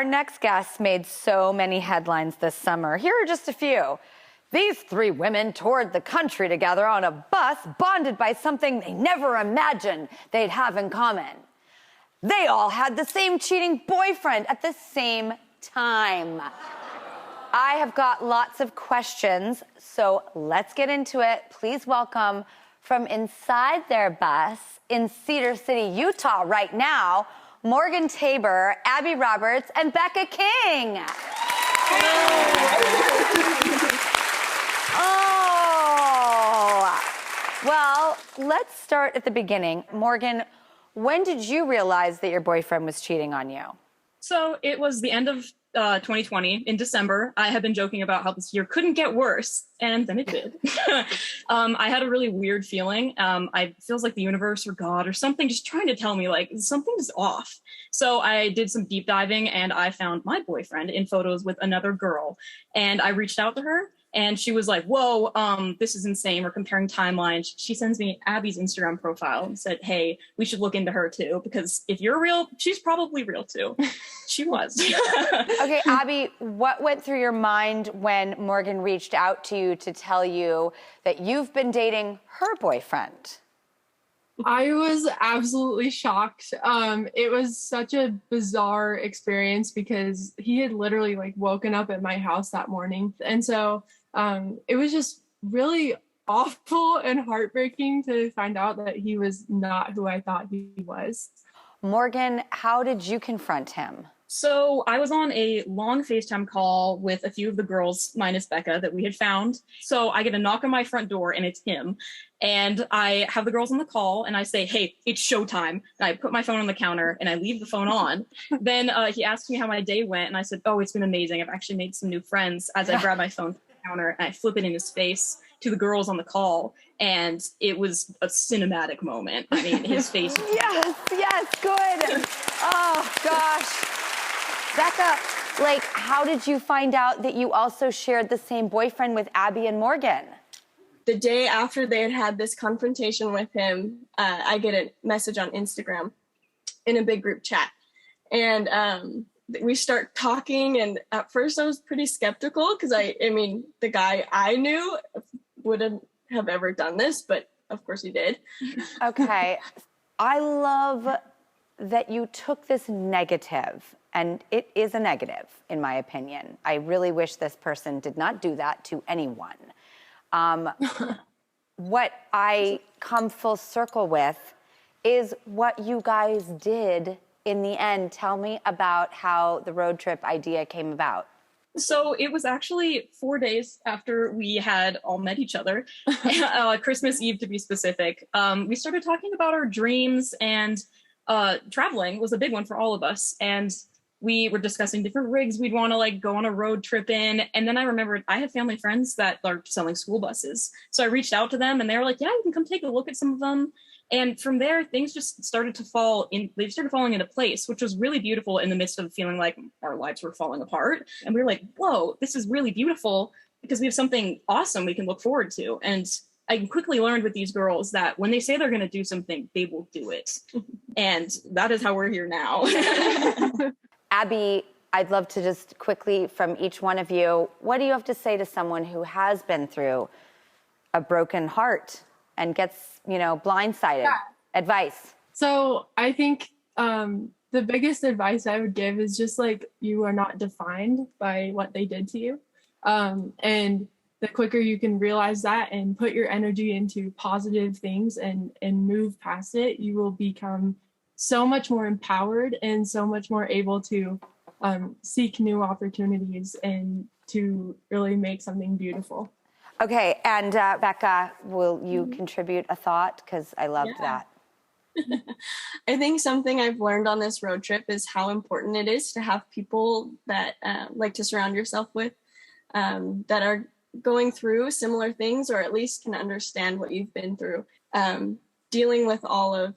Our next guest made so many headlines this summer. Here are just a few. These three women toured the country together on a bus, bonded by something they never imagined they'd have in common. They all had the same cheating boyfriend at the same time. I have got lots of questions, so let's get into it. Please welcome from inside their bus in Cedar City, Utah right now, Morgan Tabor, Abby Roberts, and Bekah King. Oh, well, let's start at the beginning. Morgan, when did you realize that your boyfriend was cheating on you? So it was the end of 2020 in December. I had been joking about how this year couldn't get worse, and then it did. I had a really weird feeling. I feels like the universe or God or something just trying to tell me like something's off. So I did some deep diving and I found my boyfriend in photos with another girl, and I reached out to her. And she was like, whoa, this is insane. We're comparing timelines. She sends me Abby's Instagram profile and said, hey, we should look into her too, because if you're real, she's probably real too. She was. Okay, Abby, what went through your mind when Morgan reached out to you to tell you that you've been dating her boyfriend? I was absolutely shocked. It was such a bizarre experience because he had literally like woken up at my house that morning. And so it was just really awful and heartbreaking to find out that he was not who I thought he was. Morgan, how did you confront him? So I was on a long FaceTime call with a few of the girls, minus Bekah, that we had found. So I get a knock on my front door and it's him. And I have the girls on the call and I say, hey, it's showtime. And I put my phone on the counter and I leave the phone on. Then he asked me how my day went. And I said, oh, it's been amazing. I've actually made some new friends, as I grab my phone from the counter and I flip it in his face to the girls on the call. And it was a cinematic moment. I mean, his face. Yes, good. Oh, gosh. Bekah, like, how did you find out that you also shared the same boyfriend with Abby and Morgan? The day after they had this confrontation with him, I get a message on Instagram in a big group chat. And we start talking. And at first I was pretty skeptical because I mean, the guy I knew wouldn't have ever done this, but of course he did. Okay. I love that you took this negative, and it is a negative, in my opinion. I really wish this person did not do that to anyone. What I come full circle with is what you guys did in the end. Tell me about how the road trip idea came about. So it was actually 4 days after we had all met each other, Christmas Eve to be specific. We started talking about our dreams, and traveling was a big one for all of us. And we were discussing different rigs we'd want to like go on a road trip in. And then I remembered I have family friends that are selling school buses. So I reached out to them and they were like, yeah, you can come take a look at some of them. And from there, things just started to they started falling into place, which was really beautiful in the midst of feeling like our lives were falling apart. And we were like, whoa, this is really beautiful because we have something awesome we can look forward to. And I quickly learned with these girls that when they say they're going to do something, they will do it. And that is how we're here now. Abby, I'd love to just quickly, from each one of you, what do you have to say to someone who has been through a broken heart and gets, blindsided? Yeah. Advice. So I think the biggest advice I would give is just like, you are not defined by what they did to you. And the quicker you can realize that and put your energy into positive things and move past it, you will become so much more empowered and so much more able to seek new opportunities and to really make something beautiful. Okay, and Bekah, will you contribute a thought? Because I loved that. I think something I've learned on this road trip is how important it is to have people that like to surround yourself with that are going through similar things, or at least can understand what you've been through. Dealing with all of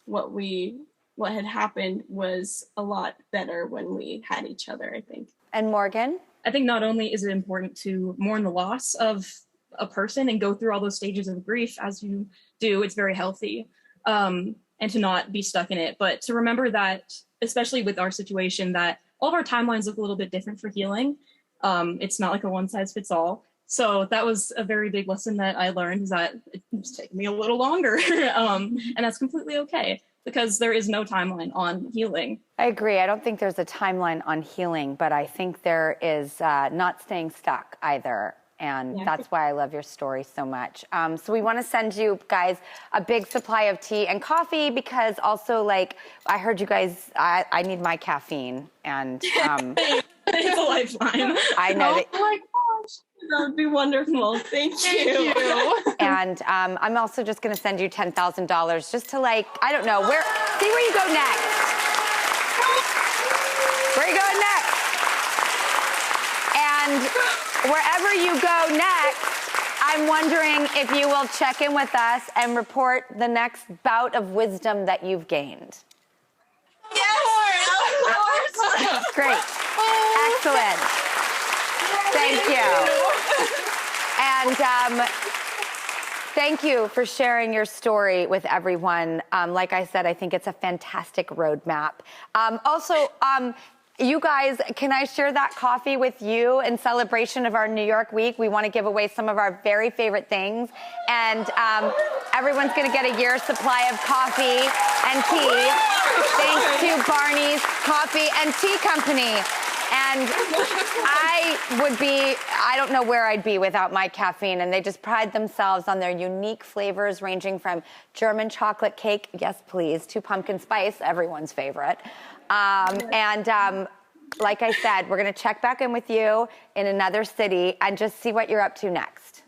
what had happened was a lot better when we had each other, I think. And Morgan? I think not only is it important to mourn the loss of a person and go through all those stages of grief as you do, it's very healthy, and to not be stuck in it, but to remember that, especially with our situation, that all of our timelines look a little bit different for healing. It's not like a one size fits all. So that was a very big lesson that I learned, is that it's taking me a little longer. And that's completely okay, because there is no timeline on healing. I agree. I don't think there's a timeline on healing, but I think there is not staying stuck either. And that's why I love your story so much. So we want to send you guys a big supply of tea and coffee, because also, like, I heard you guys, I need my caffeine. And it's a lifeline. I know that. Oh my gosh, that would be wonderful. Thank you. And I'm also just going to send you $10,000 just to, like, I don't know, see where you go next. Where you going next? And wherever you go next, I'm wondering if you will check in with us and report the next bout of wisdom that you've gained. Yes, of course. Great. Excellent. Thank you. And thank you for sharing your story with everyone. Like I said, I think it's a fantastic roadmap. Also, you guys, can I share that coffee with you in celebration of our New York week? We want to give away some of our very favorite things. And everyone's going to get a year's supply of coffee and tea, thanks to Barney's Coffee and Tea Company. And I don't know where I'd be without my caffeine. And they just pride themselves on their unique flavors, ranging from German chocolate cake, yes please, to pumpkin spice, everyone's favorite. Like I said, we're going to check back in with you in another city and just see what you're up to next.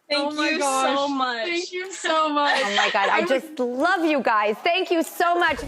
Thank you so much. Thank you so much. Oh my God, I just love you guys. Thank you so much.